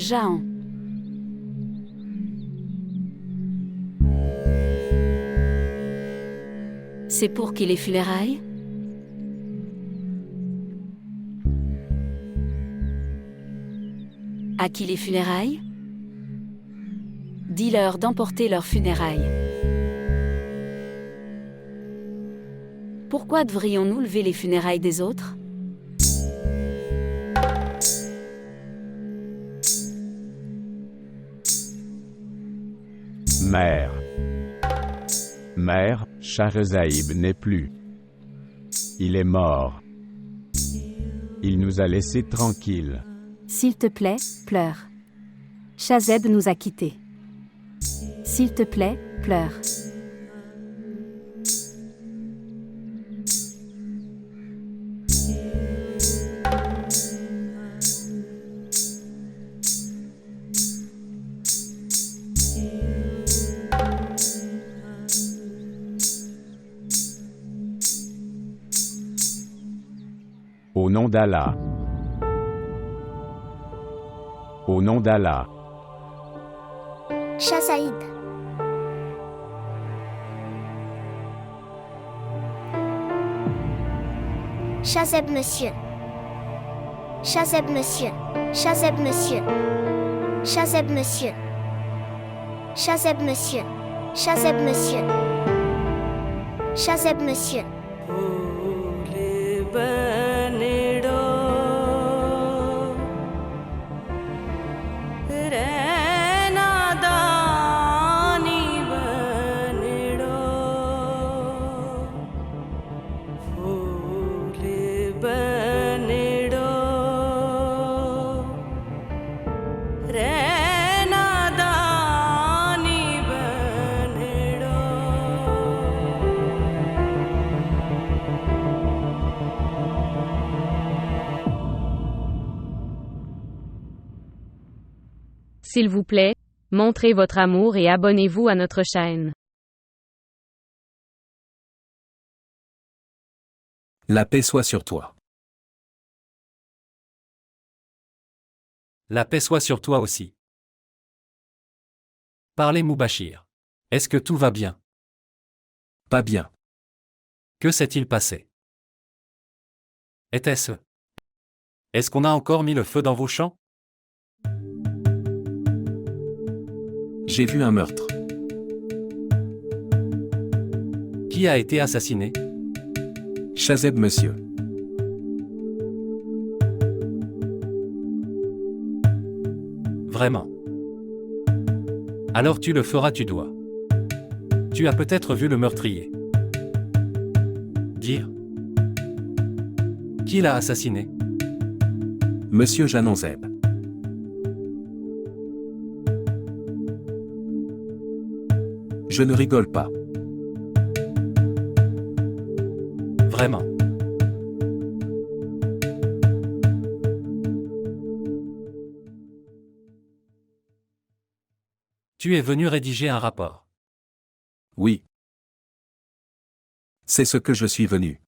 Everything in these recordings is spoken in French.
Jahan. C'est pour qui les funérailles? À qui les funérailles? Dis-leur d'emporter leurs funérailles. Pourquoi devrions-nous lever les funérailles des autres? Mère. Mère, Shahrezaïb n'est plus. Il est mort. Il nous a laissés tranquilles. S'il te plaît, pleure. Shahzeb nous a quittés. S'il te plaît, pleure. Au nom d'Allah. Au nom d'Allah. Shah Saïd. Shahzeb monsieur. Shahzeb monsieur. Shahzeb monsieur. Shahzeb monsieur. Shahzeb monsieur. Shahzeb monsieur. Shahzeb monsieur. S'il vous plaît, montrez votre amour et abonnez-vous à notre chaîne. La paix soit sur toi. La paix soit sur toi aussi. Parlez Moubachir. Est-ce que tout va bien? Pas bien. Que s'est-il passé? Était-ce? Est-ce qu'on a encore mis le feu dans vos champs? J'ai vu un meurtre. Qui a été assassiné? Shahzeb monsieur. Vraiment. Alors tu le feras, tu dois. Tu as peut-être vu le meurtrier. Dire. Qui l'a assassiné? Monsieur Janonzeb. Je ne rigole pas. Vraiment. Tu es venu rédiger un rapport. Oui. C'est ce que je suis venu.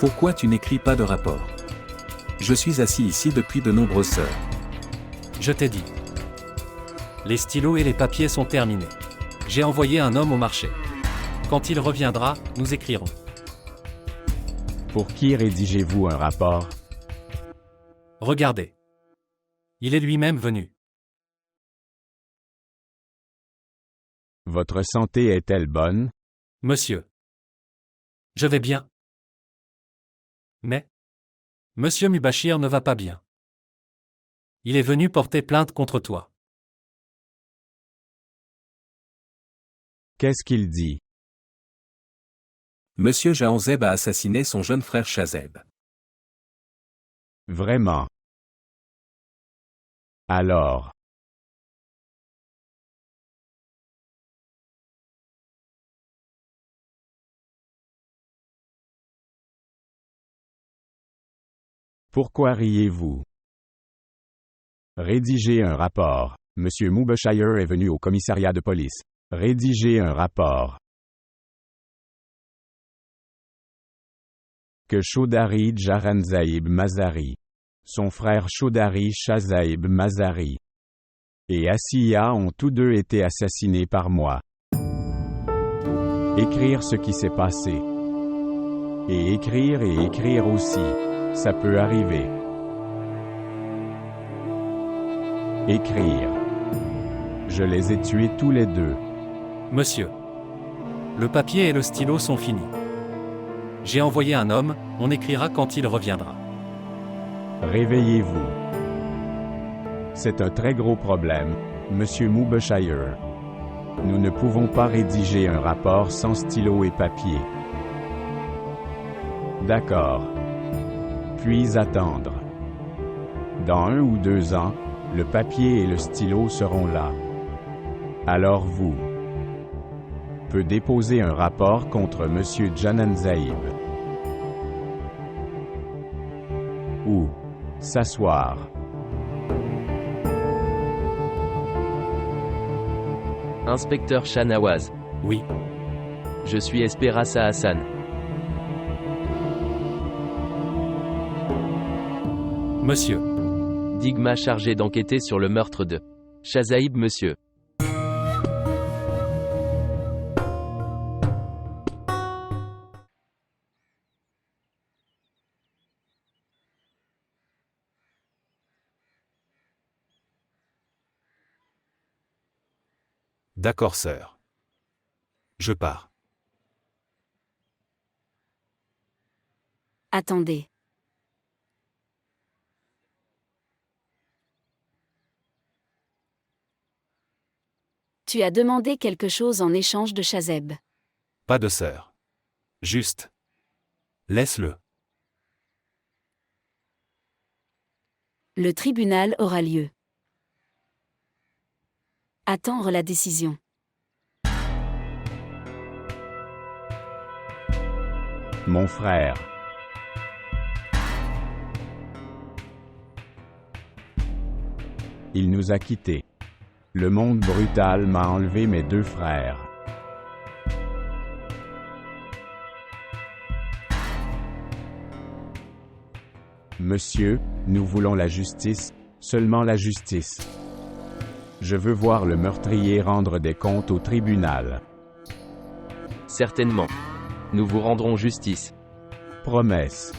Pourquoi tu n'écris pas de rapport? Je suis assis ici depuis de nombreuses heures. Je t'ai dit. Les stylos et les papiers sont terminés. J'ai envoyé un homme au marché. Quand il reviendra, nous écrirons. Pour qui rédigez-vous un rapport? Regardez. Il est lui-même venu. Votre santé est-elle bonne? Monsieur. Je vais bien. Mais Monsieur Mubashir ne va pas bien. Il est venu porter plainte contre toi. Qu'est-ce qu'il dit? Monsieur Jahanzeb a assassiné son jeune frère Shazeb. Vraiment? Alors. Pourquoi riez-vous? Rédigez un rapport. Monsieur Mubashir est venu au commissariat de police. Rédigez un rapport. Que Chaudhary Jahanzeb Mazari, son frère Chaudhary Shazeb Mazari et Asiya ont tous deux été assassinés par moi. Écrire ce qui s'est passé. Et écrire aussi. Ça peut arriver. Écrire. Je les ai tués tous les deux. Monsieur. Le papier et le stylo sont finis. J'ai envoyé un homme, on écrira quand il reviendra. Réveillez-vous. C'est un très gros problème, Monsieur Mubashir. Nous ne pouvons pas rédiger un rapport sans stylo et papier. D'accord. Puis attendre. Dans 1 ou 2 ans, le papier et le stylo seront là. Alors vous peut déposer un rapport contre Monsieur Jahanzeb. Ou s'asseoir. Inspecteur Shahnawaz. Oui. Je suis Esperassa Hassan. Monsieur. Digma chargé d'enquêter sur le meurtre de Shazeb monsieur. D'accord, sœur. Je pars. Attendez. Tu as demandé quelque chose en échange de Shazeb. Pas de sœur. Juste. Laisse-le. Le tribunal aura lieu. Attendre la décision. Mon frère. Il nous a quittés. Le monde brutal m'a enlevé mes 2 frères. Monsieur, nous voulons la justice, seulement la justice. Je veux voir le meurtrier rendre des comptes au tribunal. Certainement. Nous vous rendrons justice. Promesse.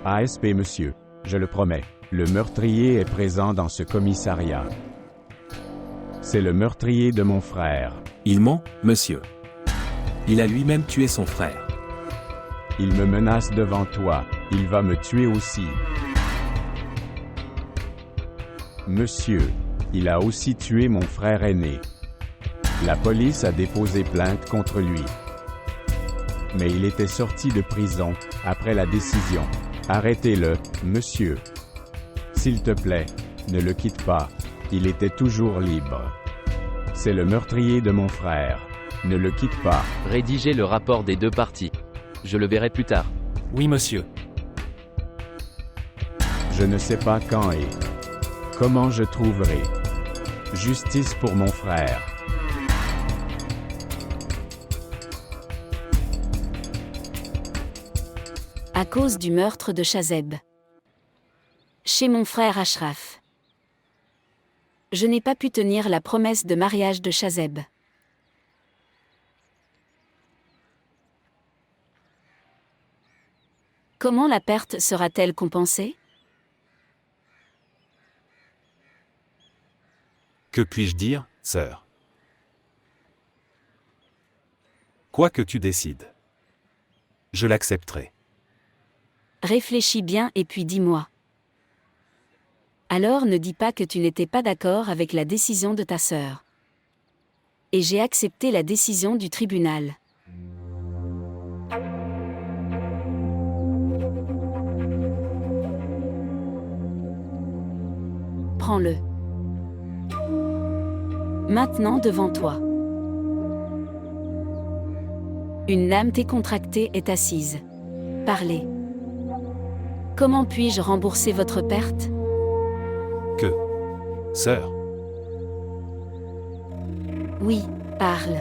ASP monsieur, je le promets, le meurtrier est présent dans ce commissariat. C'est le meurtrier de mon frère. Il ment, monsieur. Il a lui-même tué son frère. Il me menace devant toi, il va me tuer aussi. Monsieur, il a aussi tué mon frère aîné. La police a déposé plainte contre lui. Mais il était sorti de prison, après la décision. Arrêtez-le, monsieur. S'il te plaît, ne le quitte pas. Il était toujours libre. C'est le meurtrier de mon frère. Ne le quitte pas. Rédigez le rapport des 2 parties. Je le verrai plus tard. Oui, monsieur. Je ne sais pas quand et comment je trouverai justice pour mon frère. À cause du meurtre de Shazeb. Chez mon frère Ashraf. Je n'ai pas pu tenir la promesse de mariage de Shazeb. Comment la perte sera-t-elle compensée? Que puis-je dire, sœur? Quoi que tu décides, je l'accepterai. Réfléchis bien et puis dis-moi. Alors ne dis pas que tu n'étais pas d'accord avec la décision de ta sœur. Et j'ai accepté la décision du tribunal. Prends-le. Maintenant devant toi. Une lame décontractée est assise. Parlez. Comment puis-je rembourser votre perte? Que, sœur, Oui, parle.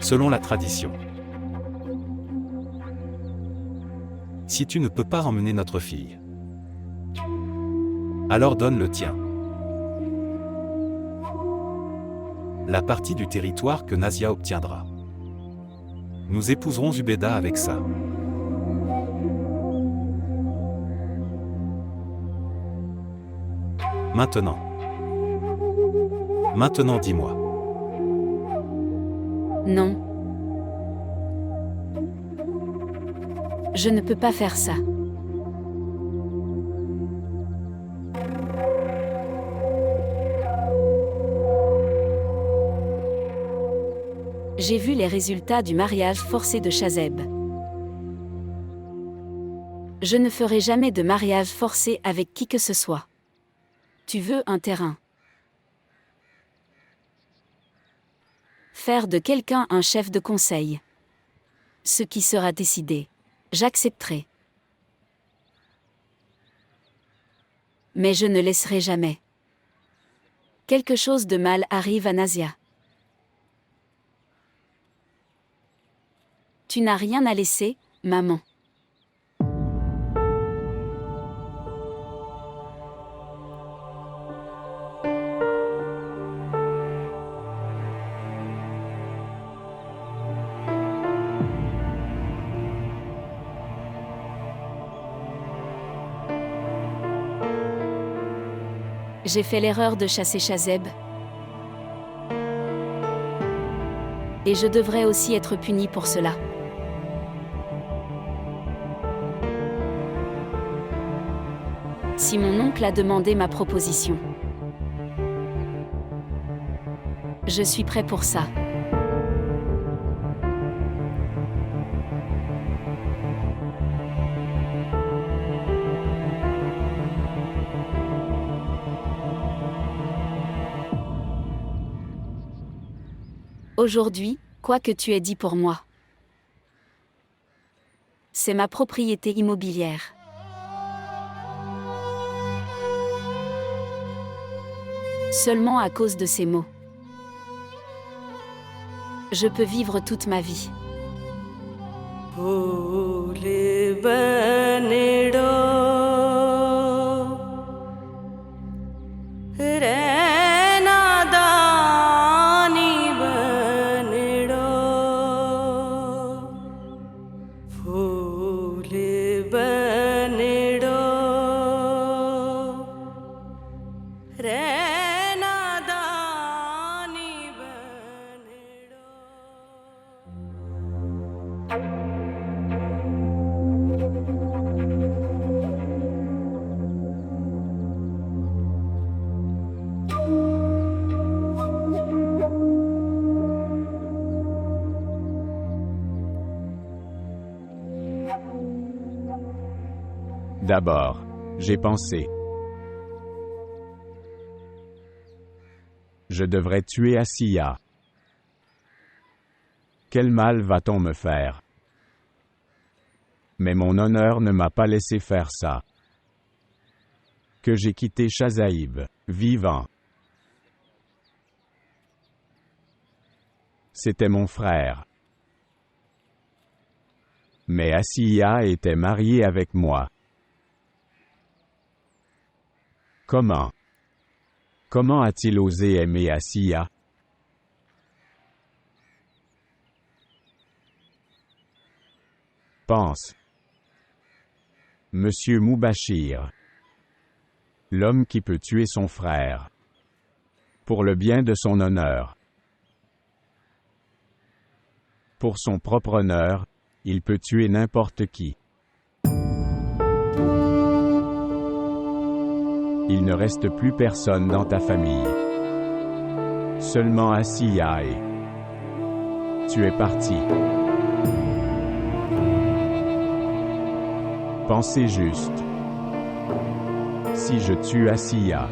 selon la tradition, si tu ne peux pas emmener notre fille, alors donne le tien. La partie du territoire que Nazia obtiendra. Nous épouserons Zubeda avec ça. Maintenant. Maintenant dis-moi. Non. Je ne peux pas faire ça. J'ai vu les résultats du mariage forcé de Shazeb. Je ne ferai jamais de mariage forcé avec qui que ce soit. Tu veux un terrain. Faire de quelqu'un un chef de conseil. Ce qui sera décidé, j'accepterai. Mais je ne laisserai jamais. Quelque chose de mal arrive à Nazia. Tu n'as rien à laisser, maman. J'ai fait l'erreur de chasser Shazeb. Et je devrais aussi être puni pour cela. Si mon oncle a demandé ma proposition, je suis prêt pour ça. Aujourd'hui, quoi que tu aies dit pour moi, c'est ma propriété immobilière. Seulement à cause de ces mots, je peux vivre toute ma vie. D'abord, j'ai pensé. Je devrais tuer Asiya. Quel mal va-t-on me faire? Mais mon honneur ne m'a pas laissé faire ça. Que j'ai quitté Shazaib, vivant. C'était mon frère. Mais Asiya était mariée avec moi. Comment? Comment a-t-il osé aimer Asiya? Pense. Monsieur Mubashir. L'homme qui peut tuer son frère. Pour le bien de son honneur. Pour son propre honneur, il peut tuer n'importe qui. Il ne reste plus personne dans ta famille. Seulement Asiya et... Tu es parti. Pensez juste. Si je tue Asiya,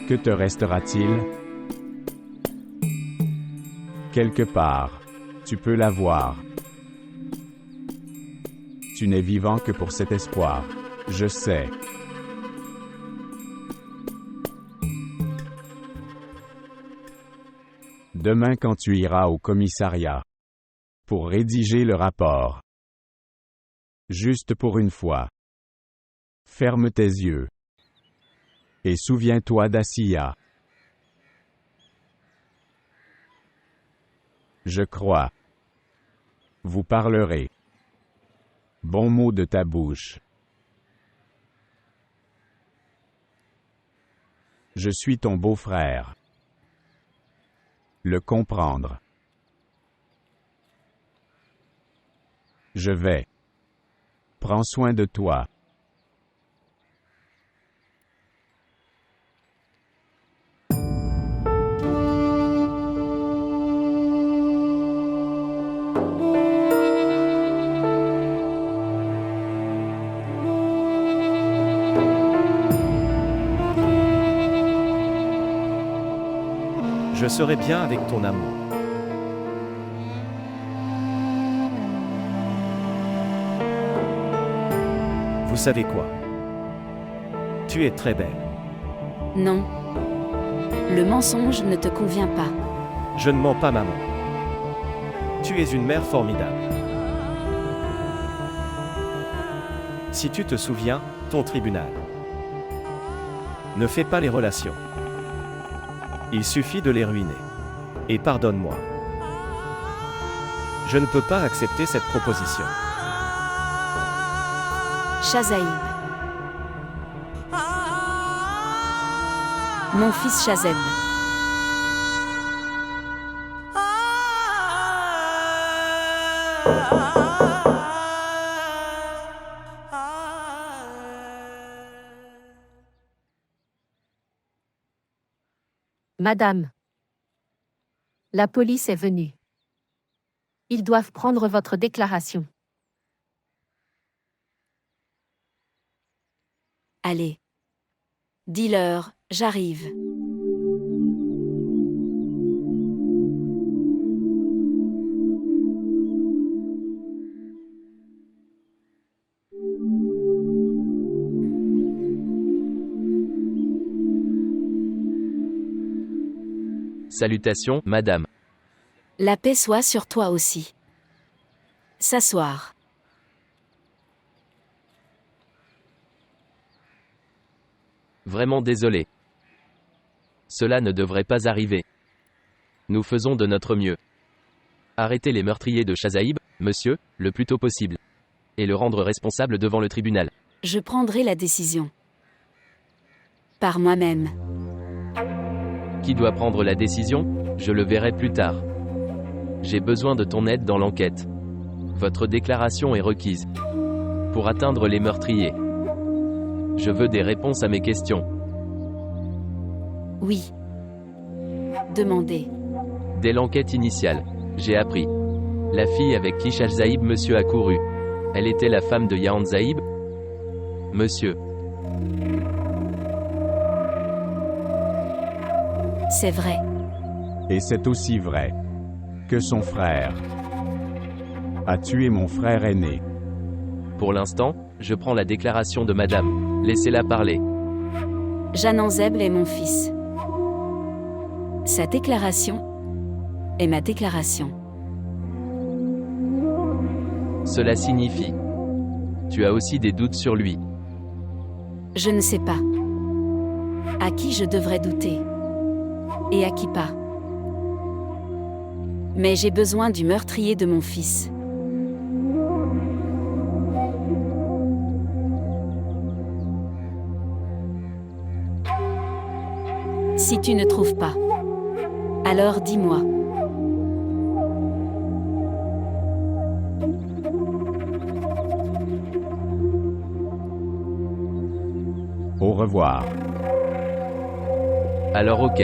que te restera-t-il? Quelque part, tu peux l'avoir. Tu n'es vivant que pour cet espoir. Je sais. Demain quand tu iras au commissariat pour rédiger le rapport. Juste pour une fois. Ferme tes yeux. Et souviens-toi d'Asiya. Je crois. Vous parlerez. Bon mot de ta bouche. Je suis ton beau-frère. Le comprendre. Je vais. Prends soin de toi. Je serai bien avec ton amour. Vous savez quoi? Tu es très belle. Non. Le mensonge ne te convient pas. Je ne mens pas, maman. Tu es une mère formidable. Si tu te souviens, ton tribunal. Ne fais pas les relations. Il suffit de les ruiner. Et pardonne-moi. Je ne peux pas accepter cette proposition. Shazaib. Mon fils Shazeb. Madame. La police est venue. Ils doivent prendre votre déclaration. Allez. Dis-leur, j'arrive. Salutations, madame. La paix soit sur toi aussi. S'asseoir. Vraiment désolé. Cela ne devrait pas arriver. Nous faisons de notre mieux. Arrêtez les meurtriers de Shazaib, monsieur, le plus tôt possible. Et le rendre responsable devant le tribunal. Je prendrai la décision. Par moi-même. Qui doit prendre la décision? Je le verrai plus tard. J'ai besoin de ton aide dans l'enquête. Votre déclaration est requise. Pour atteindre les meurtriers. Je veux des réponses à mes questions. Oui. Demandez. Dès l'enquête initiale, j'ai appris. La fille avec qui Shazaib monsieur a couru. Elle était la femme de Yahan Zaïb? Monsieur. C'est vrai. Et c'est aussi vrai que son frère a tué mon frère aîné. Pour l'instant, je prends la déclaration de madame. Laissez-la parler. Jananzeb est mon fils. Sa déclaration est ma déclaration. Cela signifie. Tu as aussi des doutes sur lui. Je ne sais pas. À qui je devrais douter? Et à qui pas? Mais j'ai besoin du meurtrier de mon fils. Si tu ne trouves pas, alors dis-moi. Au revoir. Alors ok.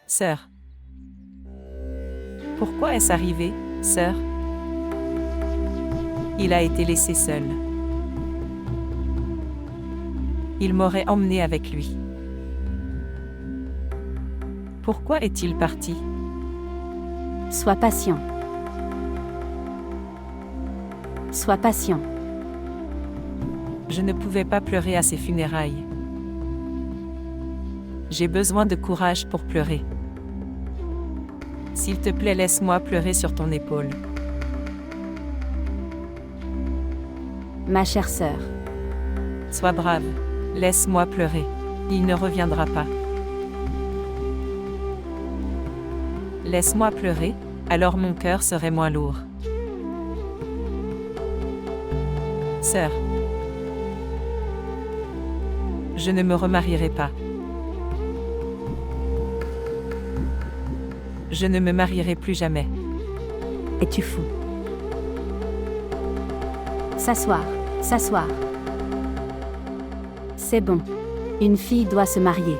Sœur. Pourquoi est-ce arrivé, sœur? Il a été laissé seul. Il m'aurait emmené avec lui. Pourquoi est-il parti? Sois patient. Sois patient. Je ne pouvais pas pleurer à ses funérailles. J'ai besoin de courage pour pleurer. S'il te plaît, laisse-moi pleurer sur ton épaule. Ma chère sœur. Sois brave. Laisse-moi pleurer. Il ne reviendra pas. Laisse-moi pleurer, alors mon cœur serait moins lourd. Sœur. Je ne me remarierai pas. Je ne me marierai plus jamais. Es-tu fou? S'asseoir, s'asseoir. C'est bon. Une fille doit se marier.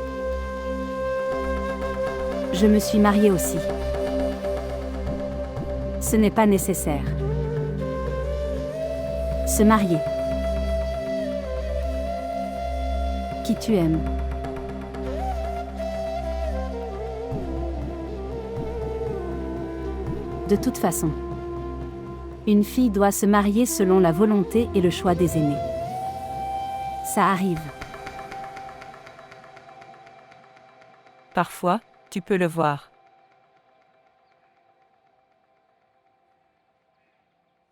Je me suis mariée aussi. Ce n'est pas nécessaire. Se marier. Qui tu aimes. De toute façon, une fille doit se marier selon la volonté et le choix des aînés. Ça arrive. Parfois, tu peux le voir.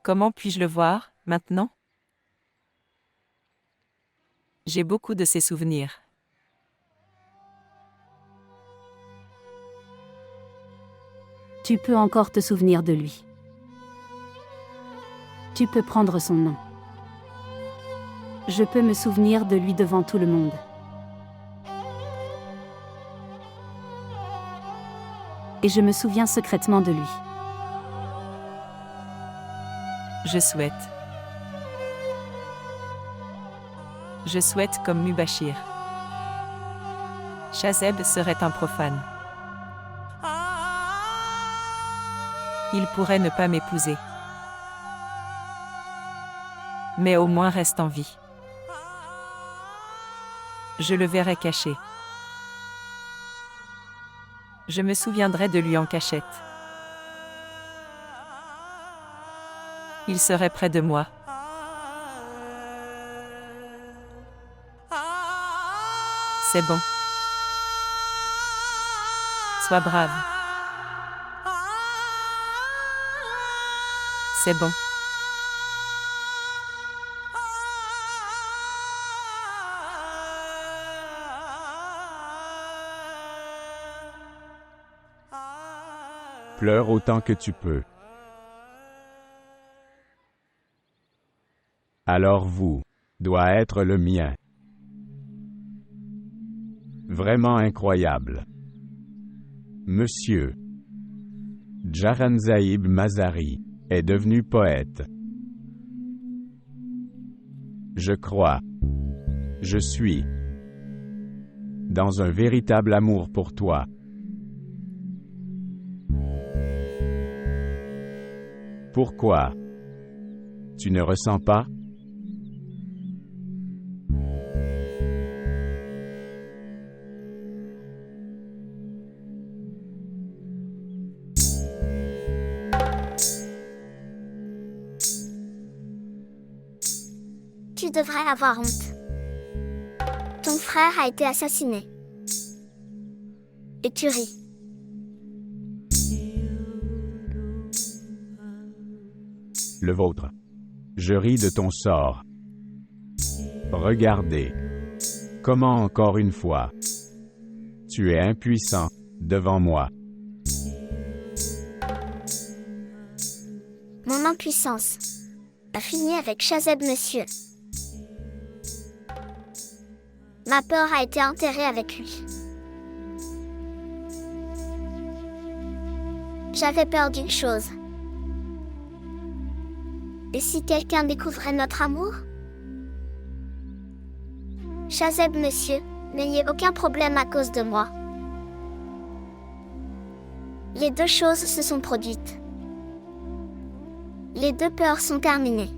Comment puis-je le voir, maintenant? J'ai beaucoup de ses souvenirs. Tu peux encore te souvenir de lui. Tu peux prendre son nom. Je peux me souvenir de lui devant tout le monde. Et je me souviens secrètement de lui. Je souhaite. Je souhaite comme Mubashir. Shazeb serait un profane. Il pourrait ne pas m'épouser. Mais au moins reste en vie. Je le verrai caché. Je me souviendrai de lui en cachette. Il serait près de moi. C'est bon. Sois brave. C'est bon. Pleure autant que tu peux. Alors vous, doit être le mien. Vraiment incroyable. Monsieur Jaranzaïb Mazari est devenu poète. Je crois. Je suis dans un véritable amour pour toi. Pourquoi? Tu ne ressens pas? Tu devrais avoir honte. Ton frère a été assassiné. Et tu ris. Le vôtre. Je ris de ton sort. Regardez. Comment encore une fois. Tu es impuissant, devant moi. Mon impuissance a fini avec Chazeb, monsieur. Ma peur a été enterrée avec lui. J'avais peur d'une chose. Et si quelqu'un découvrait notre amour? Chazeb, monsieur, n'ayez aucun problème à cause de moi. Les deux choses se sont produites. Les deux peurs sont terminées.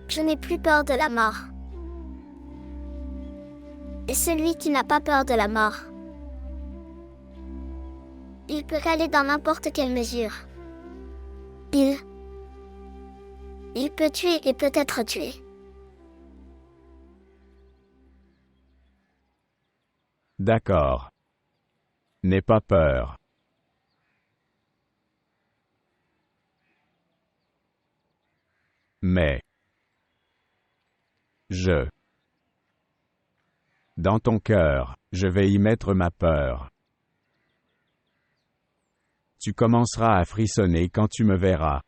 Je n'ai plus peur de la mort. Et celui qui n'a pas peur de la mort, il peut aller dans n'importe quelle mesure. Il peut tuer et peut être tué. D'accord. N'aie pas peur. Mais dans ton cœur, je vais y mettre ma peur. Tu commenceras à frissonner quand tu me verras.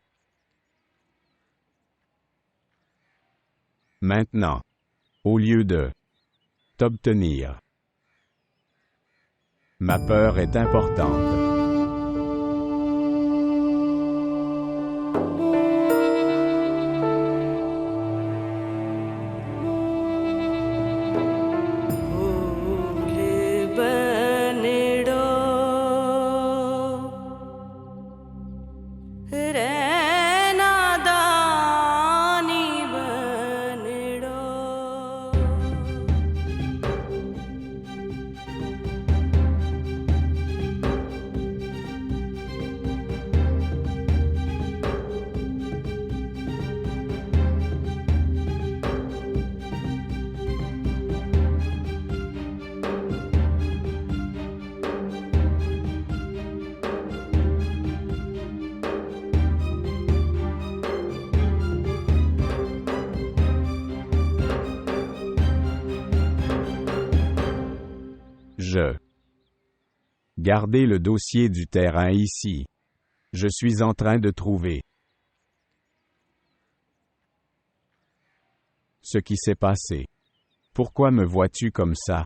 Maintenant, au lieu de t'obtenir, ma peur est importante. Gardez le dossier du terrain ici. Je suis en train de trouver ce qui s'est passé. Pourquoi me vois-tu comme ça?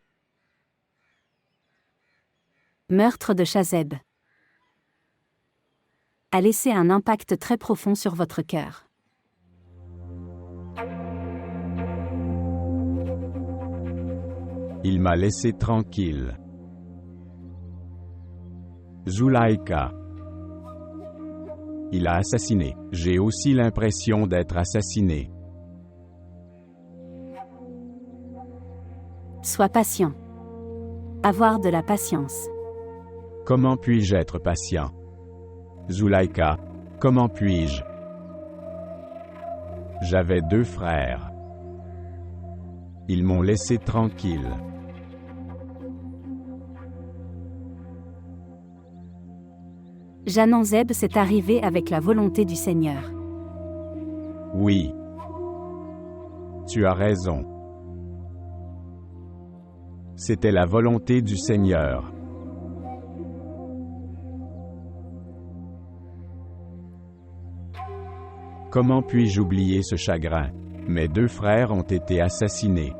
Meurtre de Chazeb a laissé un impact très profond sur votre cœur. Il m'a laissé tranquille. Zulaïka. Il a assassiné. J'ai aussi l'impression d'être assassiné. Sois patient. Avoir de la patience. Comment puis-je être patient? Zulaïka, comment puis-je? J'avais 2 frères. Ils m'ont laissé tranquille. Jananzeb s'est arrivé avec la volonté du Seigneur. Oui. Tu as raison. C'était la volonté du Seigneur. Comment puis-je oublier ce chagrin? Mes 2 frères ont été assassinés.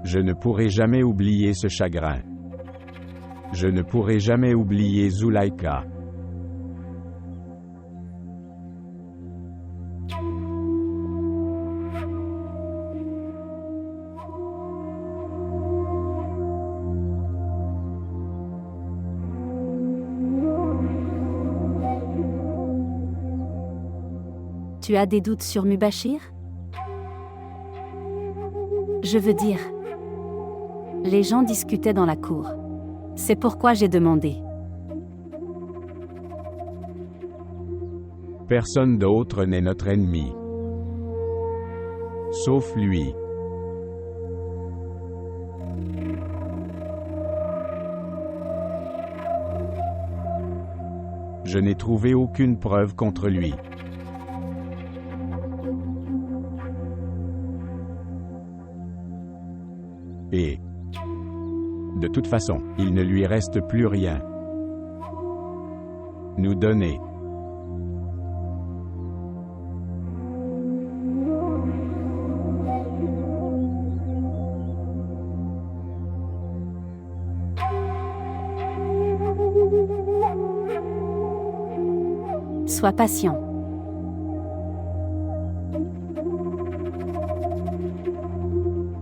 Je ne pourrai jamais oublier ce chagrin. Je ne pourrai jamais oublier Zulaïka. Tu as des doutes sur Mubashir? Je veux dire, les gens discutaient dans la cour. C'est pourquoi j'ai demandé. Personne d'autre n'est notre ennemi. Sauf lui. Je n'ai trouvé aucune preuve contre lui. Et, de toute façon, il ne lui reste plus rien. Nous donner. Sois patient.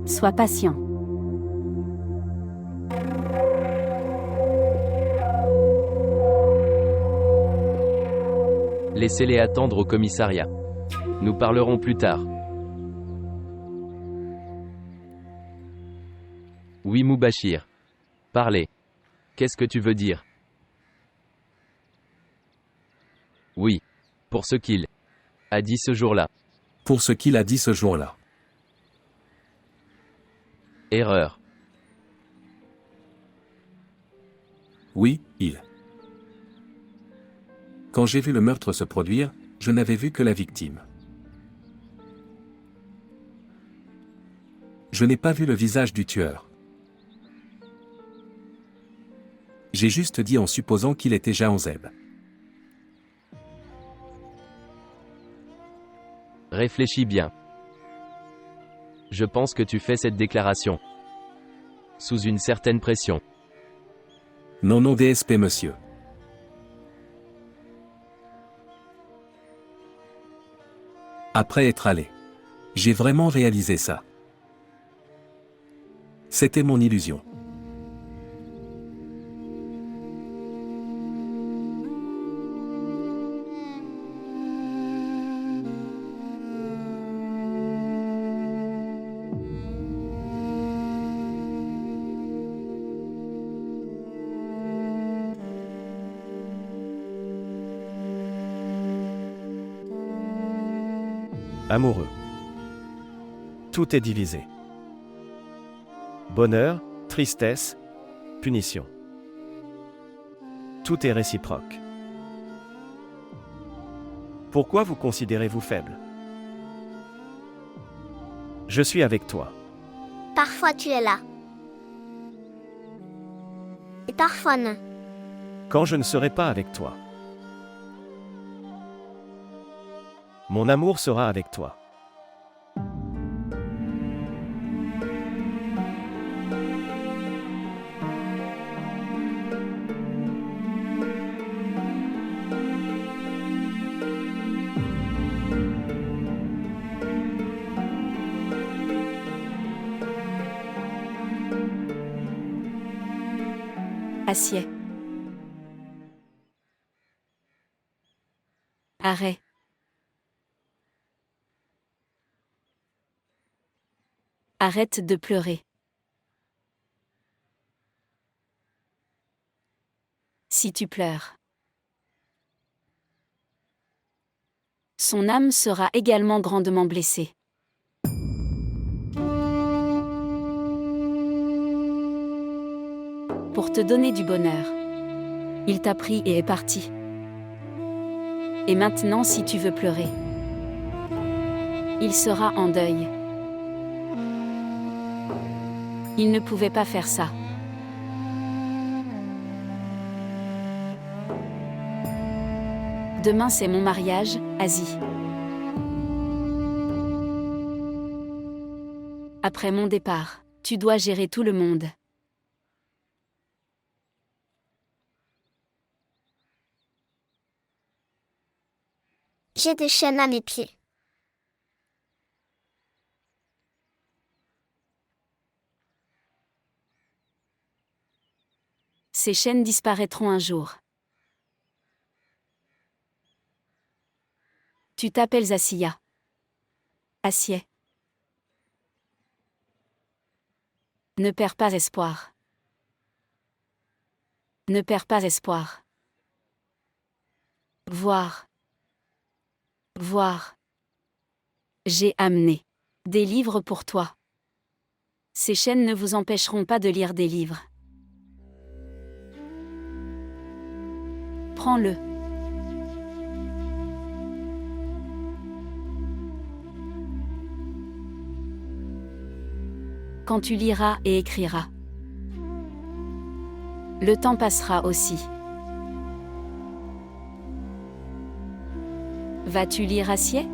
Sois patient. Laissez-les attendre au commissariat. Nous parlerons plus tard. Oui, Moubachir. Parlez. Qu'est-ce que tu veux dire? Oui. Pour ce qu'il a dit ce jour-là. Pour ce qu'il a dit ce jour-là. Erreur. Oui, il. Quand j'ai vu le meurtre se produire, je n'avais vu que la victime. Je n'ai pas vu le visage du tueur. J'ai juste dit en supposant qu'il était Jahanzeb. Réfléchis bien. Je pense que tu fais cette déclaration sous une certaine pression. Non, non, DSP, monsieur. Après être allé. J'ai vraiment réalisé ça. C'était mon illusion. Amoureux. Tout est divisé. Bonheur, tristesse, punition. Tout est réciproque. Pourquoi vous considérez-vous faible? Je suis avec toi. Parfois tu es là. Et parfois non. Quand je ne serai pas avec toi. Mon amour sera avec toi. Acier. Arrêt. Arrête de pleurer. Si tu pleures, son âme sera également grandement blessée. Pour te donner du bonheur, il t'a pris et est parti. Et maintenant, si tu veux pleurer, il sera en deuil. Il ne pouvait pas faire ça. Demain c'est mon mariage, Asie. Après mon départ, tu dois gérer tout le monde. J'ai des chaînes à mes pieds. Ces chaînes disparaîtront un jour. Tu t'appelles Asiya. Acier. Ne perds pas espoir. Ne perds pas espoir. Voir. Voir. J'ai amené des livres pour toi. Ces chaînes ne vous empêcheront pas de lire des livres. Prends-le. Quand tu liras et écriras, le temps passera aussi. Vas-tu lire Acier ?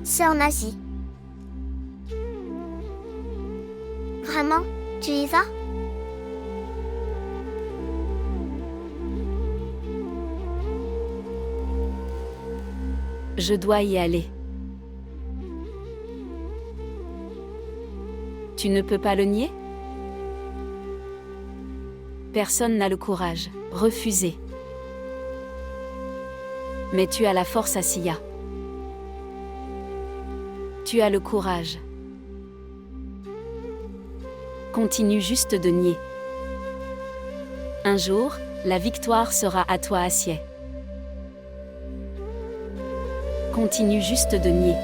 C'est en Asie. Vraiment, tu y vas ? Je dois y aller. Tu ne peux pas le nier ? Personne n'a le courage. Refuser. Mais tu as la force, Asiya. Tu as le courage. Continue juste de nier. Un jour, la victoire sera à toi, Acier. Continue juste de nier.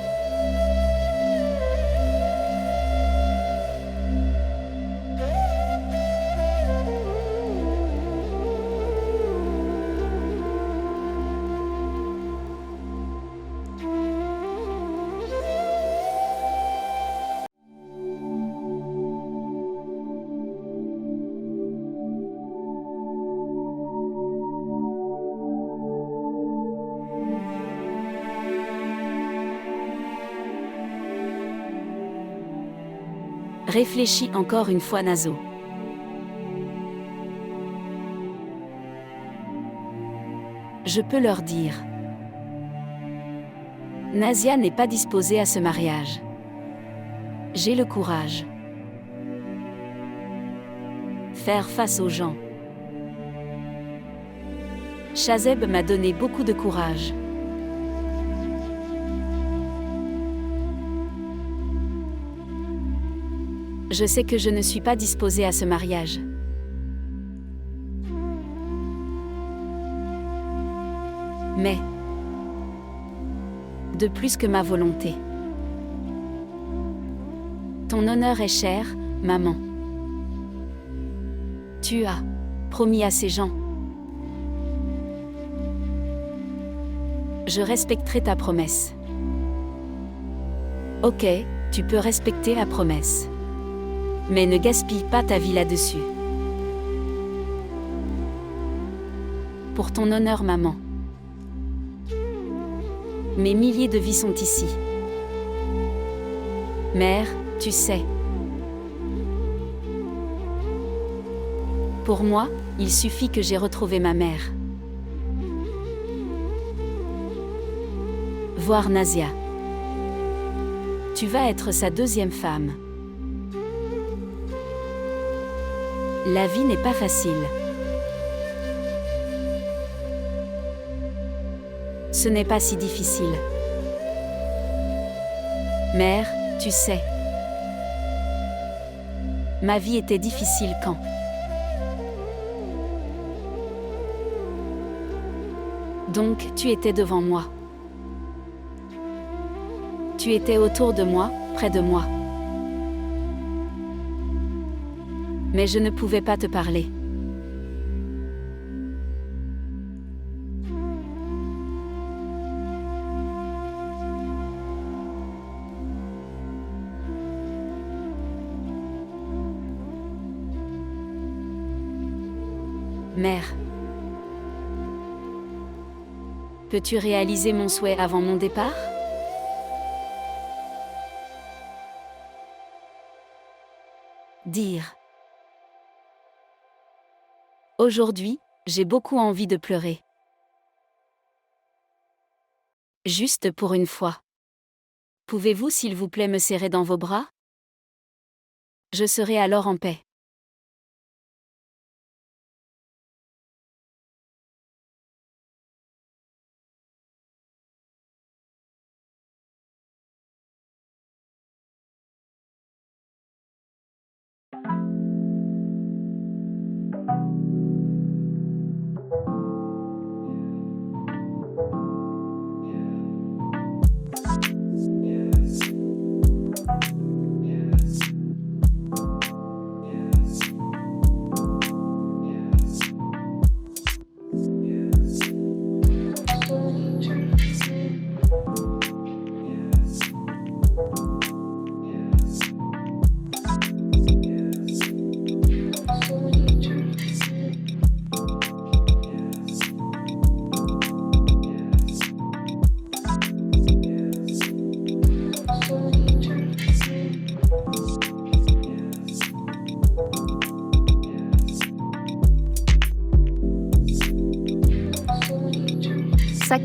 Réfléchis encore une fois, Nazo. Je peux leur dire. Nazia n'est pas disposée à ce mariage. J'ai le courage. Faire face aux gens. Shazeb m'a donné beaucoup de courage. Je sais que je ne suis pas disposée à ce mariage. Mais, de plus que ma volonté. Ton honneur est cher, maman. Tu as promis à ces gens. Je respecterai ta promesse. Ok, tu peux respecter la promesse. Mais ne gaspille pas ta vie là-dessus. Pour ton honneur, maman. Mes milliers de vies sont ici. Mère, tu sais. Pour moi, il suffit que j'ai retrouvé ma mère. Voir Nazia. Tu vas être sa deuxième femme. La vie n'est pas facile. Ce n'est pas si difficile. Mère, tu sais. Ma vie était difficile quand. Donc, tu étais devant moi. Tu étais autour de moi, près de moi. Mais je ne pouvais pas te parler. Mère, peux-tu réaliser mon souhait avant mon départ ? Dire. Aujourd'hui, j'ai beaucoup envie de pleurer. Juste pour une fois. Pouvez-vous s'il vous plaît me serrer dans vos bras ? Je serai alors en paix.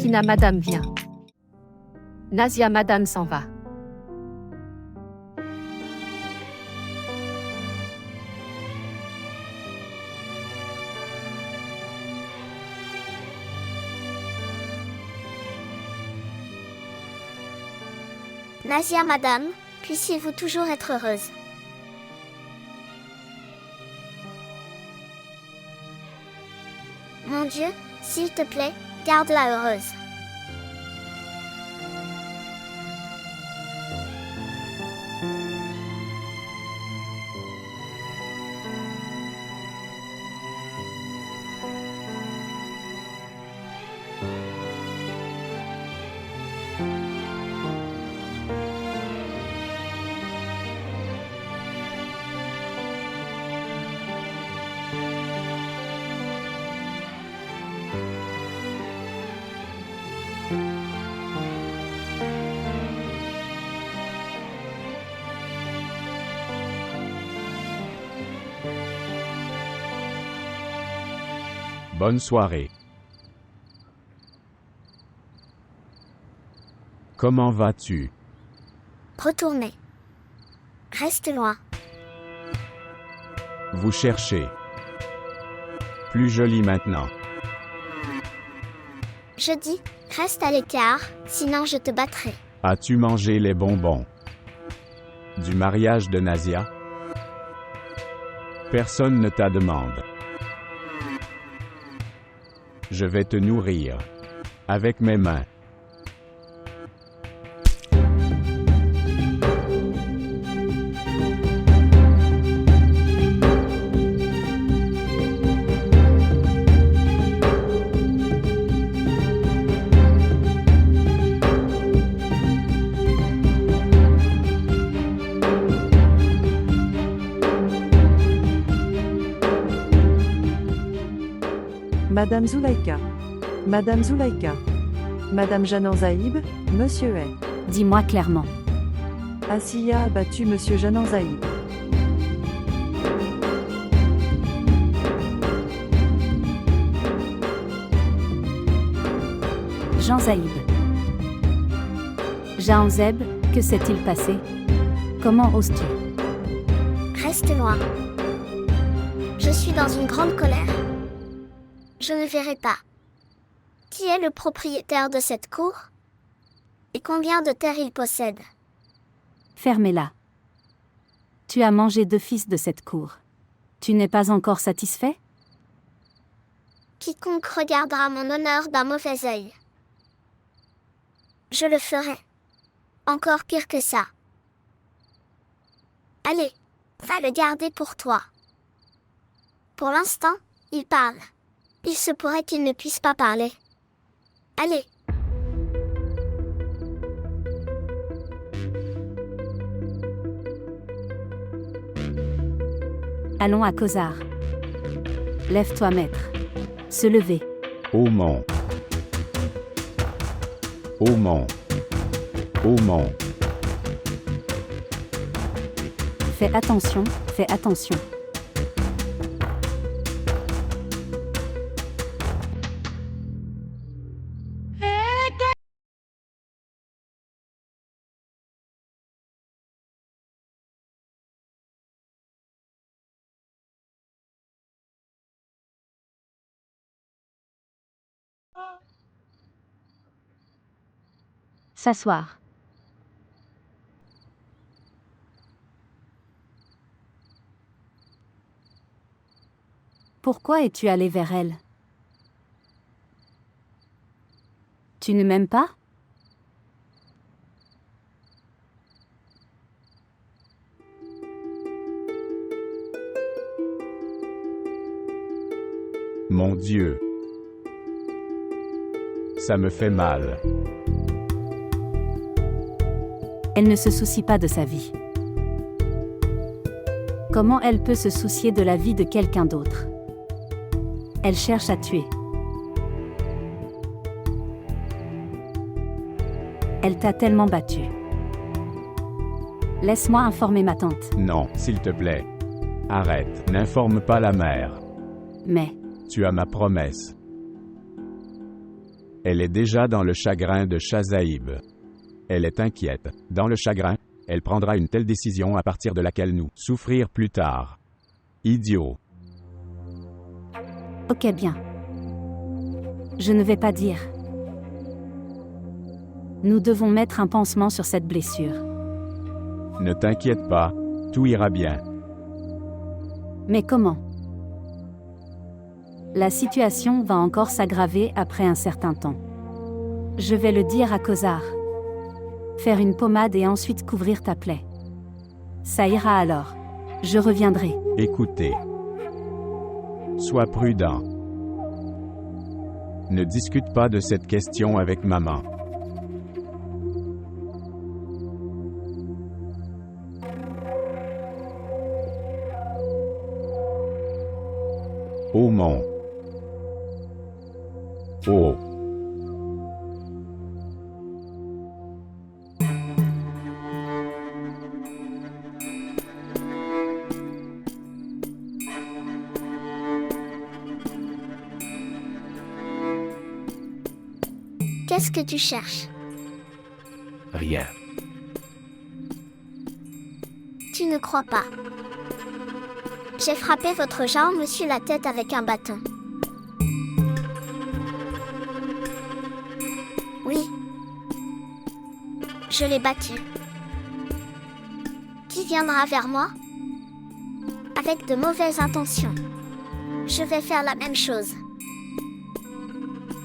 Sakina Madame vient. Nazia Madame s'en va. Nazia Madame, puissiez-vous toujours être heureuse. Mon Dieu, s'il te plaît, garde-la heureuse. Bonne soirée. Comment vas-tu? Retournez. Reste loin. Vous cherchez. Plus joli maintenant. Je dis, reste à l'écart, sinon je te battrai. As-tu mangé les bonbons du mariage de Nazia? Personne ne t'a demandé. Je vais te nourrir avec mes mains. Madame Zulaïka. Madame Zulaïka. Madame Janan Zaïb, Monsieur est. Dis-moi clairement. Asiya a battu Monsieur Janan Zaïb. Jean Zaïb. Jean Zeb, que s'est-il passé? Comment oses-tu? Reste loin. Je suis dans une grande colère. Je ne verrai pas. Qui est le propriétaire de cette cour? Et combien de terres il possède? Fermez-la. Tu as mangé 2 fils de cette cour. Tu n'es pas encore satisfait? Quiconque regardera mon honneur d'un mauvais œil. Je le ferai. Encore pire que ça. Allez, va le garder pour toi. Pour l'instant, il parle. Il se pourrait qu'il ne puisse pas parler. Allez. Allons à Causard. Lève-toi, maître. Se lever. Au mont. Au mont. Au mont. Fais attention, fais attention. S'asseoir. Pourquoi es-tu allé vers elle? Tu ne m'aimes pas? Mon Dieu. Ça me fait mal. Elle ne se soucie pas de sa vie. Comment elle peut se soucier de la vie de quelqu'un d'autre? Elle cherche à tuer. Elle t'a tellement battu. Laisse-moi informer ma tante. Non, s'il te plaît. Arrête, n'informe pas la mère. Mais... Tu as ma promesse. Elle est déjà dans le chagrin de Chazaïb. Elle est inquiète. Dans le chagrin, elle prendra une telle décision à partir de laquelle nous souffrir plus tard. Idiot. Ok bien. Je ne vais pas dire. Nous devons mettre un pansement sur cette blessure. Ne t'inquiète pas, tout ira bien. Mais comment? La situation va encore s'aggraver après un certain temps. Je vais le dire à Khosar. Faire une pommade et ensuite couvrir ta plaie. Ça ira alors. Je reviendrai. Écoutez. Sois prudent. Ne discute pas de cette question avec maman. Ô mon. Oh. Qu'est-ce que tu cherches? Rien. Tu ne crois pas. J'ai frappé votre jambe sur la tête avec un bâton. Oui. Je l'ai battu. Qui viendra vers moi? Avec de mauvaises intentions. Je vais faire la même chose.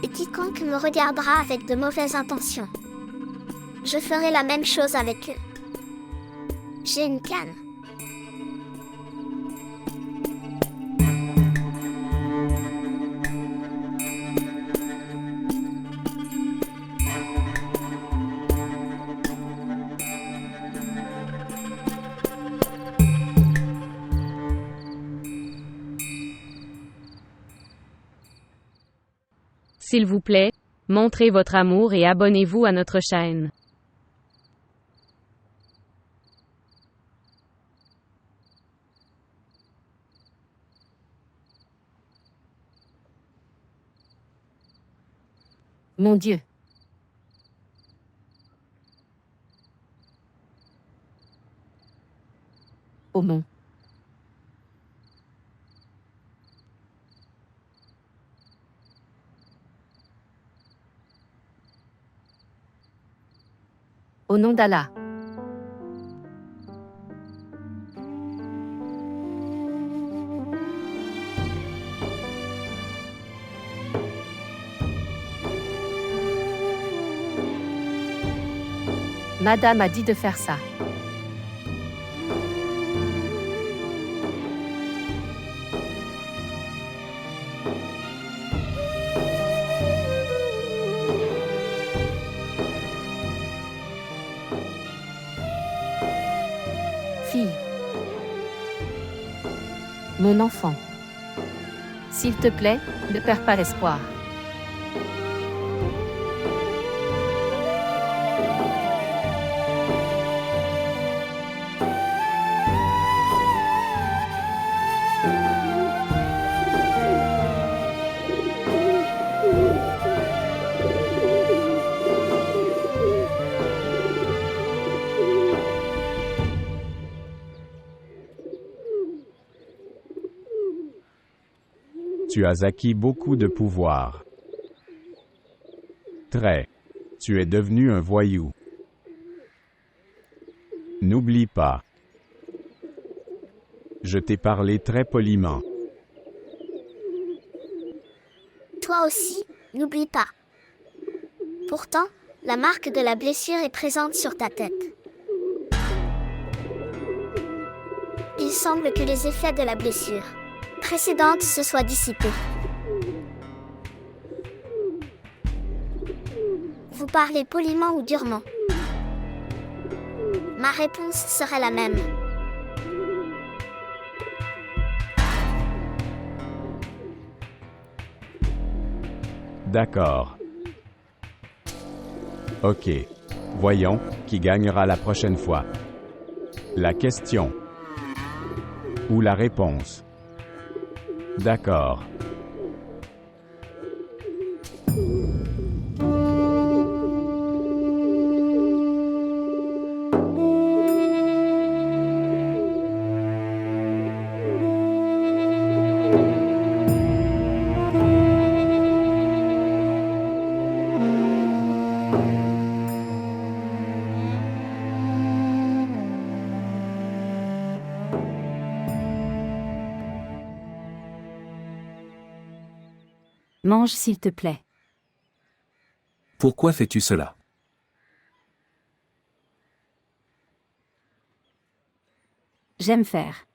Et quiconque me regardera avec de mauvaises intentions, je ferai la même chose avec eux. J'ai une canne. S'il vous plaît, montrez votre amour et abonnez-vous à notre chaîne. Mon Dieu. Au nom. Au nom d'Allah. Madame a dit de faire ça. Fille. Mon enfant. S'il te plaît, ne perds pas l'espoir. Tu as acquis beaucoup de pouvoir. Très. Tu es devenu un voyou. N'oublie pas. Je t'ai parlé très poliment. Toi aussi, n'oublie pas. Pourtant, la marque de la blessure est présente sur ta tête. Il semble que les effets de la blessure précédente se soient dissipés. Vous parlez poliment ou durement? Ma réponse serait la même. D'accord. Ok. Voyons, qui gagnera la prochaine fois? La question. Ou la réponse? D'accord. Mange s'il te plaît. Pourquoi fais-tu cela? J'aime faire.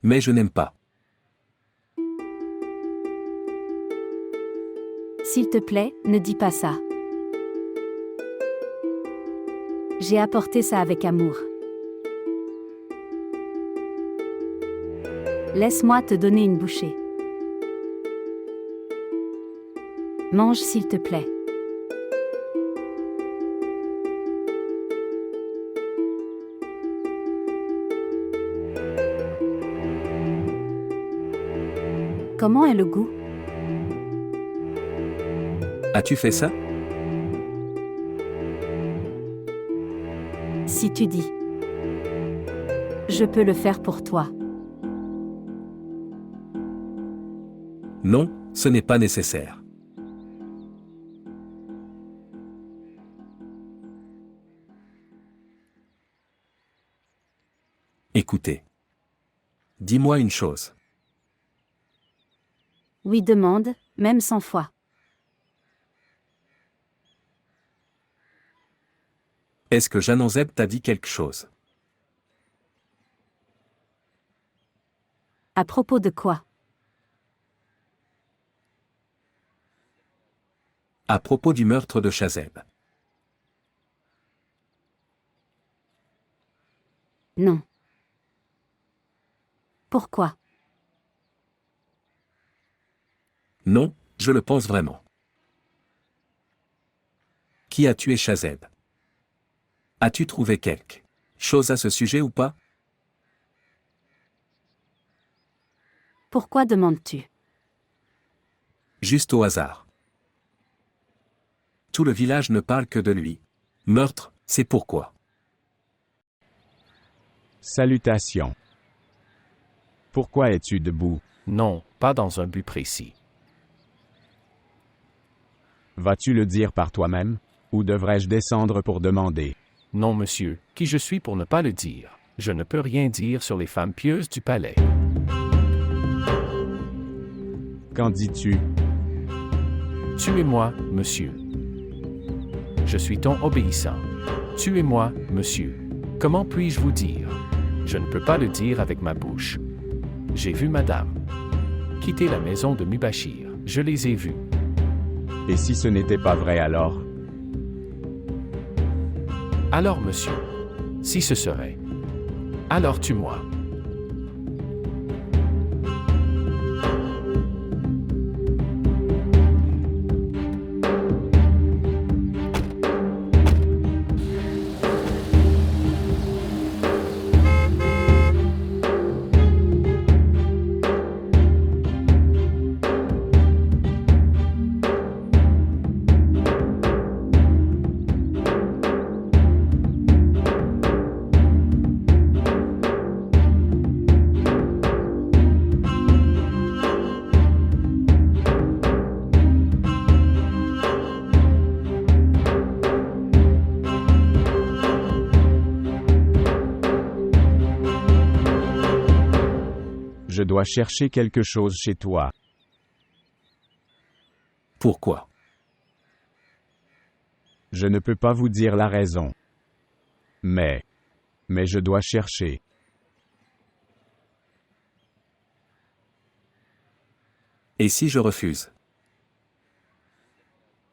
Mais je n'aime pas. S'il te plaît, ne dis pas ça. J'ai apporté ça avec amour. Laisse-moi te donner une bouchée. Mange s'il te plaît. Comment est le goût? As-tu fait ça? Si tu dis. Je peux le faire pour toi. Non, ce n'est pas nécessaire. Écoutez. Dis-moi une chose. Oui, demande, même 100 fois. Est-ce que Janonzeb t'a dit quelque chose? À propos de quoi? À propos du meurtre de Chazeb. Non. Pourquoi? Non, je le pense vraiment. Qui a tué Chazeb? As-tu trouvé quelque chose à ce sujet ou pas? Pourquoi demandes-tu? Juste au hasard. Tout le village ne parle que de lui. Meurtre, c'est pourquoi. Salutations. Pourquoi es-tu debout? Non, pas dans un but précis. Vas-tu le dire par toi-même, ou devrais-je descendre pour demander? Non, monsieur, qui je suis pour ne pas le dire? Je ne peux rien dire sur les femmes pieuses du palais. Qu'en dis-tu? Tuez-moi, monsieur. Je suis ton obéissant. Tuez-moi, monsieur. Comment puis-je vous dire? Je ne peux pas le dire avec ma bouche. J'ai vu madame quitter la maison de Mubashir. Je les ai vus. Et si ce n'était pas vrai alors? Alors, monsieur, si ce serait, alors tue-moi. Je dois chercher quelque chose chez toi. Pourquoi? Je ne peux pas vous dire la raison. Mais je dois chercher. Et si je refuse?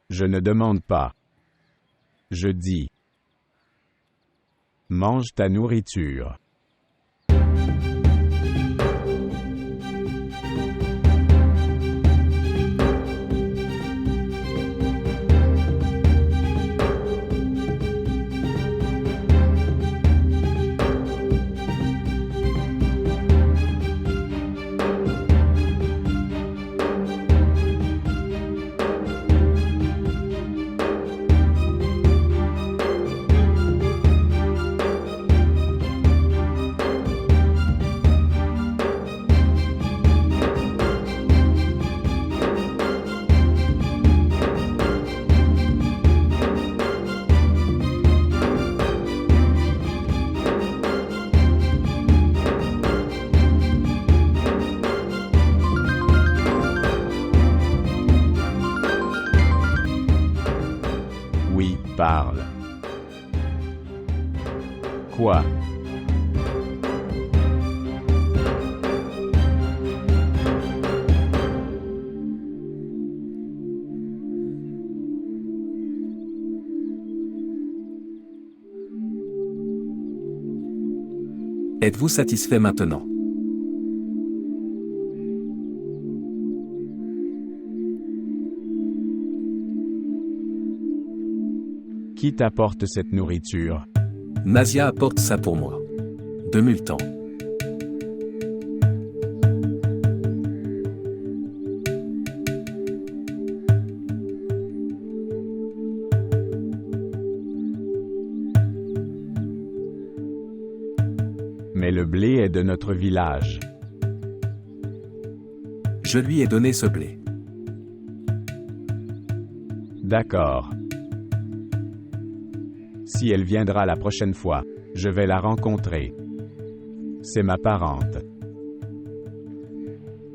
Je ne demande pas. Je dis. Mange ta nourriture. parle. Quoi? Êtes-vous satisfait maintenant? Qui t'apporte cette nourriture? Nasia apporte ça pour moi. De Multan. Mais le blé est de notre village. Je lui ai donné ce blé. D'accord. Si elle viendra la prochaine fois, je vais la rencontrer. C'est ma parente.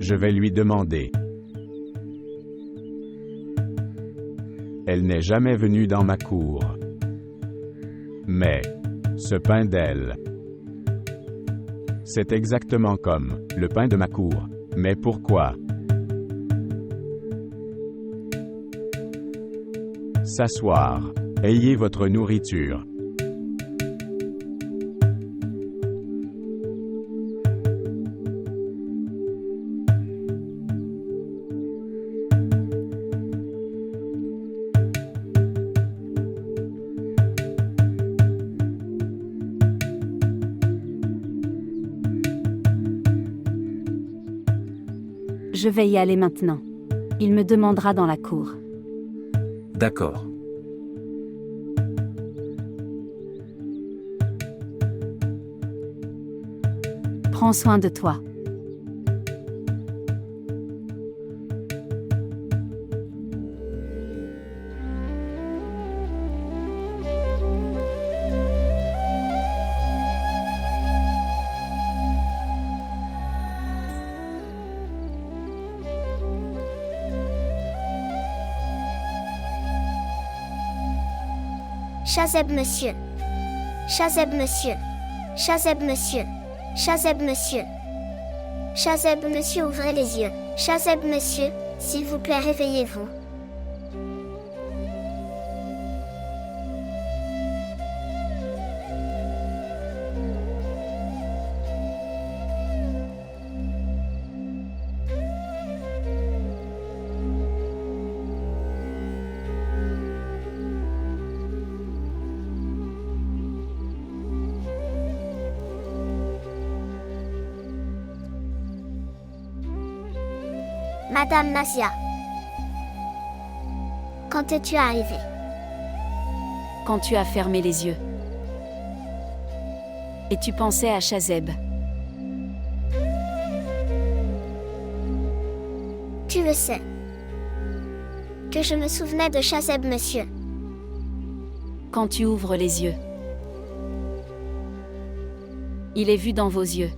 Je vais lui demander. Elle n'est jamais venue dans ma cour. Mais, ce pain d'elle, c'est exactement comme le pain de ma cour. Mais pourquoi? S'asseoir. Ayez votre nourriture. Je vais y aller maintenant. Il me demandera dans la cour. D'accord. Prends soin de toi. Chazeb monsieur. Chazeb monsieur. Chazeb monsieur. Chazeb monsieur. Chazeb monsieur, ouvrez les yeux. Chazeb monsieur, s'il vous plaît, réveillez-vous. Madame Nasia. Quand es-tu arrivée? Quand tu as fermé les yeux. Et tu pensais à Chazeb. Tu le sais. Que je me souvenais de Chazeb monsieur. Quand tu ouvres les yeux. Il est vu dans vos yeux.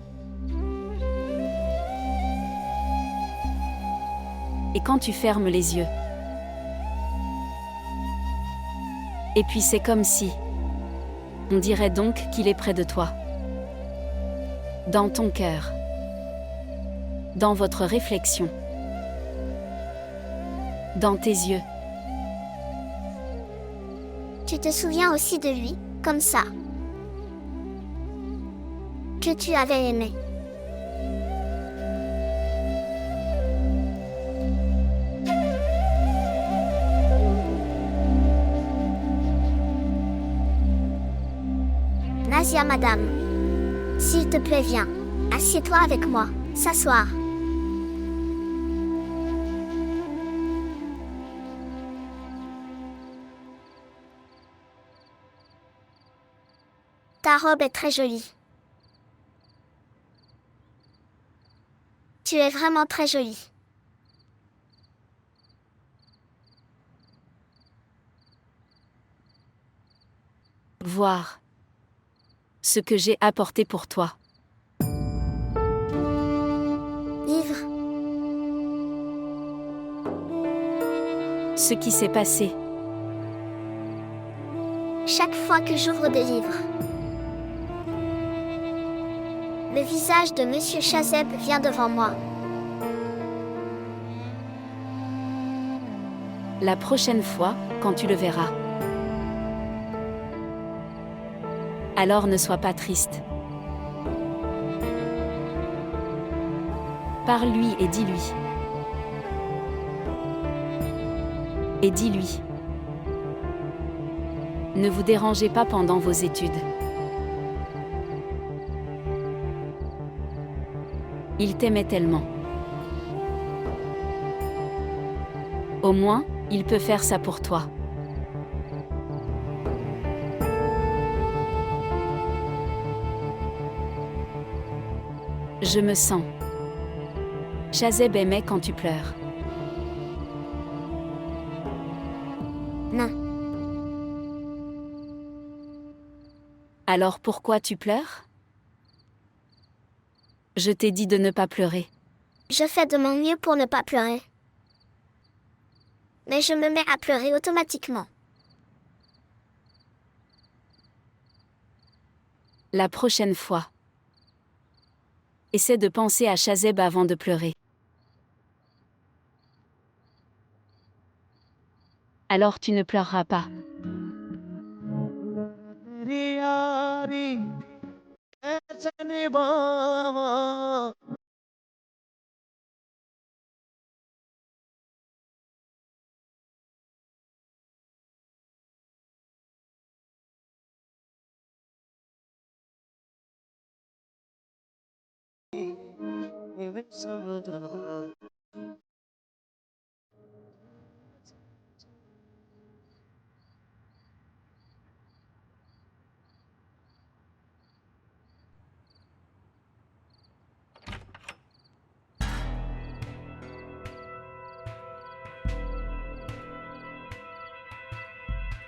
Et quand tu fermes les yeux. Et puis c'est comme si. On dirait donc qu'il est près de toi. Dans ton cœur. Dans votre réflexion. Dans tes yeux. Tu te souviens aussi de lui, comme ça. Que tu avais aimé. Nasia madame. S'il te plaît, viens. Assieds-toi avec moi. S'asseoir. Ta robe est très jolie. Tu es vraiment très jolie. Voir. Ce que j'ai apporté pour toi. Ivre. Ce qui s'est passé. chaque fois que j'ouvre des livres. Le visage de Monsieur Chazeb vient devant moi. La prochaine fois, quand tu le verras. Alors ne sois pas triste. Parle-lui et dis-lui. Et dis-lui. Ne vous dérangez pas pendant vos études. Il t'aimait tellement. Au moins, il peut faire ça pour toi. Je me sens. Chazeb aimait quand tu pleures. Non. Alors pourquoi tu pleures? Je t'ai dit de ne pas pleurer. Je fais de mon mieux pour ne pas pleurer. Mais je me mets à pleurer automatiquement. La prochaine fois. Essaie de penser à Chazeb avant de pleurer. Alors tu ne pleureras pas.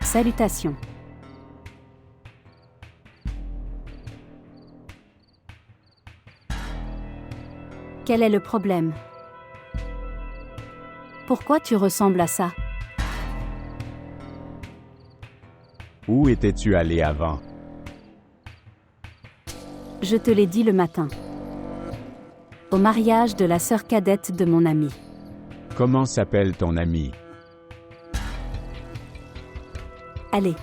Salutations. Quel est le problème? Pourquoi tu ressembles à ça? Où étais-tu allé avant? Je te l'ai dit le matin. Au mariage de la sœur cadette de mon ami. Comment s'appelle ton ami? Allez.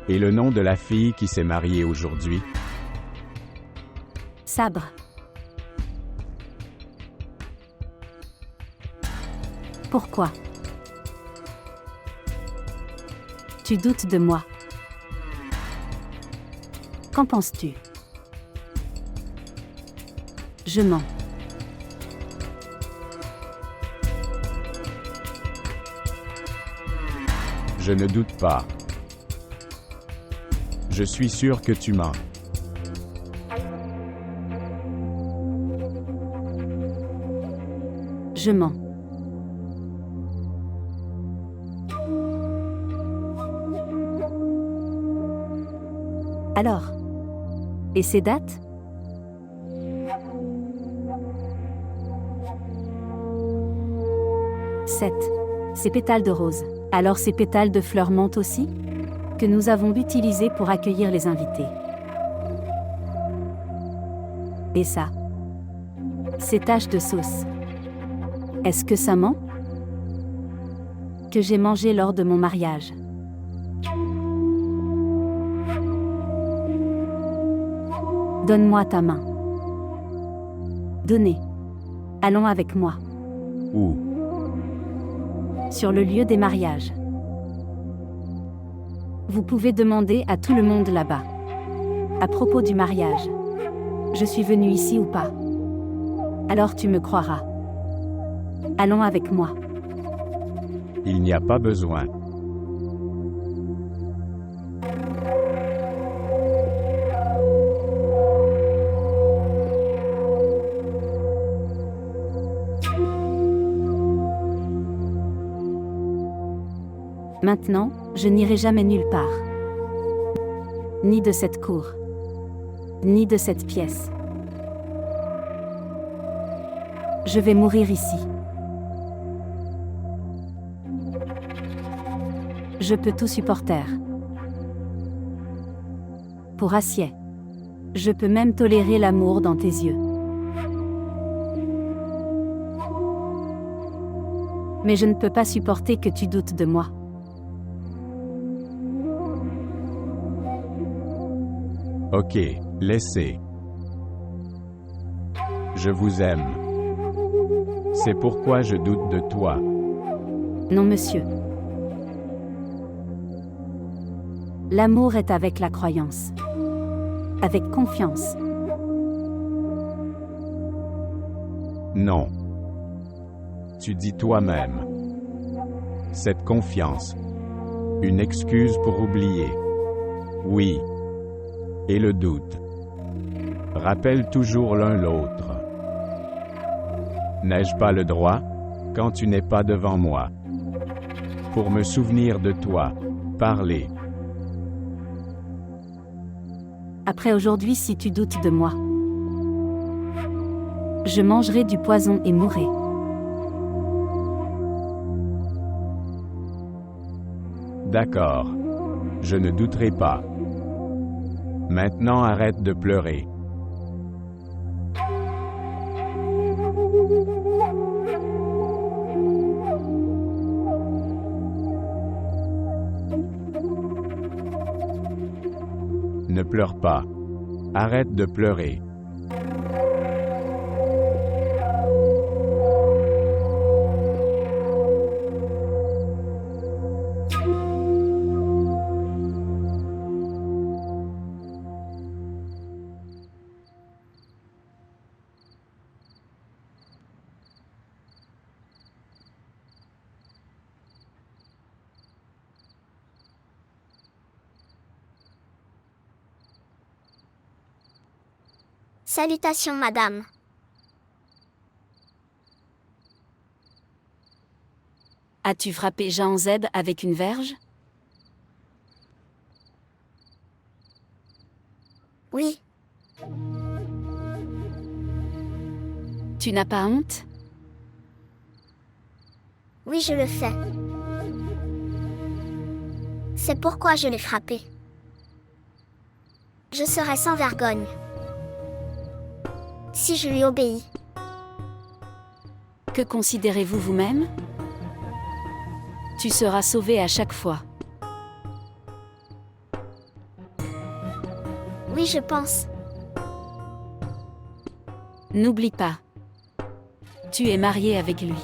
Et le nom de la fille qui s'est mariée aujourd'hui? Sabre. Pourquoi? Tu doutes de moi. Qu'en penses-tu? Je mens. Je ne doute pas. Je suis sûr que tu mens. Je mens. Alors? Et ces dates? Ces pétales de rose. Alors ces pétales de fleurs mentent aussi? Que nous avons utilisés pour accueillir les invités. Et ça? Ces taches de sauce. Est-ce que ça ment? Que j'ai mangé lors de mon mariage. Donne-moi ta main. Donnez. Allons avec moi. Où? Sur le lieu des mariages. Vous pouvez demander à tout le monde là-bas. À propos du mariage. Je suis venu ici ou pas? Alors tu me croiras. Allons avec moi. Il n'y a pas besoin. Maintenant, je n'irai jamais nulle part. Ni de cette cour. Ni de cette pièce. Je vais mourir ici. Je peux tout supporter. pour acier. Je peux même tolérer l'amour dans tes yeux. Mais je ne peux pas supporter que tu doutes de moi. Ok, laissez. Je vous aime. C'est pourquoi je doute de toi. Non, monsieur. L'amour est avec la croyance. Avec confiance. Non. Tu dis toi-même. Cette confiance. Une excuse pour oublier. Oui. Et le doute. Rappelle toujours l'un l'autre. N'ai-je pas le droit, quand tu n'es pas devant moi, pour me souvenir de toi, parler? Après aujourd'hui, si tu doutes de moi, je mangerai du poison et mourrai. D'accord. Je ne douterai pas. Maintenant arrête de pleurer. Ne pleure pas. Arrête de pleurer. Salutations, madame. As-tu frappé Jahanzeb avec une verge? Oui. Tu n'as pas honte? Oui, je le fais. C'est pourquoi je l'ai frappé. Je serai sans vergogne si je lui obéis. Que considérez-vous vous-même? Tu seras sauvé à chaque fois. Oui, je pense. N'oublie pas. Tu es marié avec lui.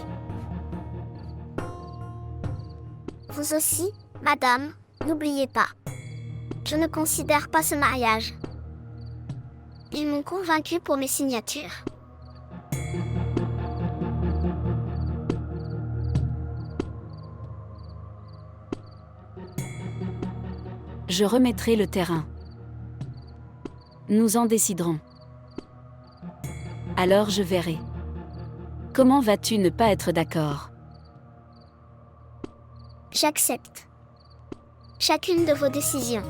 Vous aussi, madame, n'oubliez pas. Je ne considère pas ce mariage. Ils m'ont convaincu pour mes signatures. Je remettrai le terrain. Nous en déciderons. Alors je verrai. Comment vas-tu ne pas être d'accord? J'accepte chacune de vos décisions.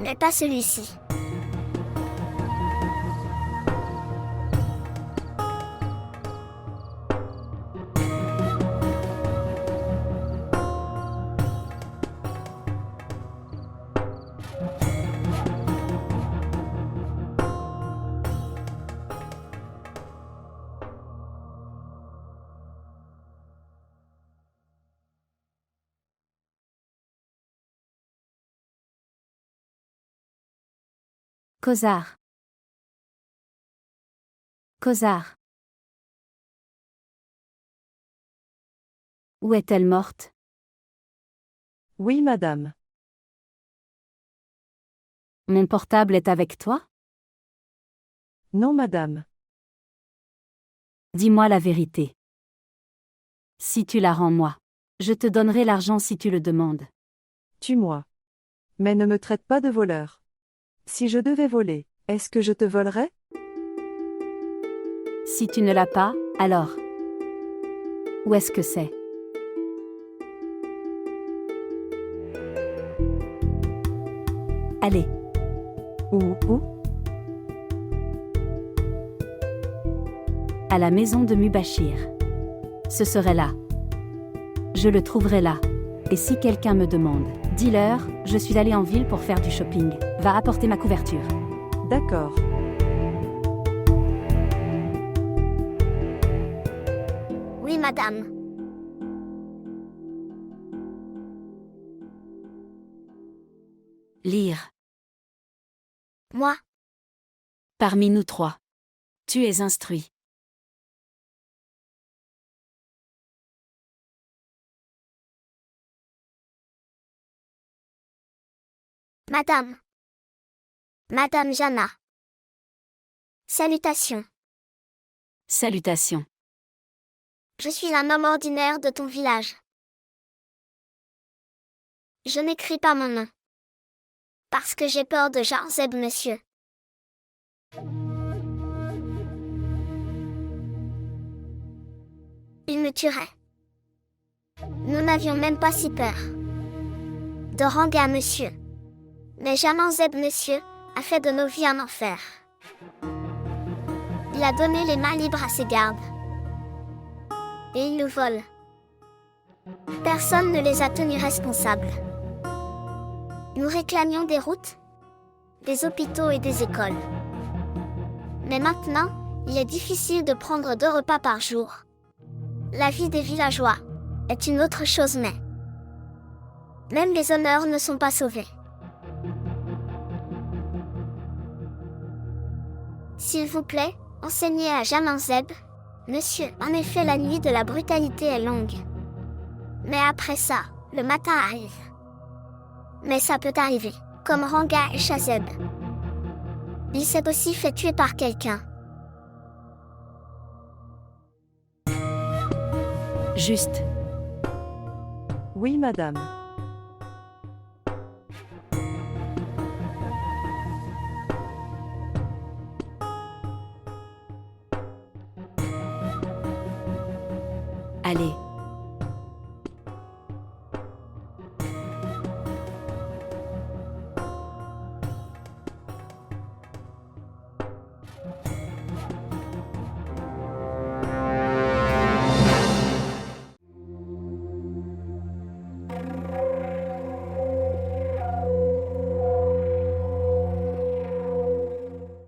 Mais pas celui-ci. Khosar. Khosar. Où est-elle morte? Oui, madame. Mon portable est avec toi? Non, madame. Dis-moi la vérité. Si tu la rends moi, je te donnerai l'argent si tu le demandes. Tue-moi. Mais ne me traite pas de voleur. Si je devais voler, est-ce que je te volerais? Si tu ne l'as pas, alors. Où est-ce que c'est? Allez. Où? À la maison de Mubashir. Ce serait là. Je le trouverai là. Et si quelqu'un me demande, dis-leur, je suis allé en ville pour faire du shopping, va apporter ma couverture. D'accord. Oui, madame. Lire. Moi, Parmi nous trois. Tu es instruit. madame. Madame Jana. Salutations. Salutations. Je suis un homme ordinaire de ton village. Je n'écris pas mon nom. Parce que j'ai peur de Jarzeb, monsieur. Il me tuerait. Nous n'avions même pas si peur. De Ranga, monsieur. Mais Jarzeb, monsieur, a fait de nos vies un enfer. Il a donné les mains libres à ses gardes. Et il nous vole. Personne ne les a tenus responsables. Nous réclamions des routes, des hôpitaux et des écoles. Mais maintenant, il est difficile de prendre 2 repas par jour. La vie des villageois est une autre chose, mais même les honneurs ne sont pas sauvés. S'il vous plaît, enseignez à Jarzeb, monsieur. En effet, la nuit de la brutalité est longue. Mais après ça, le matin arrive. Mais ça peut arriver, comme Ranga et Shazeb. Il s'est aussi fait tuer par quelqu'un. Juste. Oui, madame. Allez.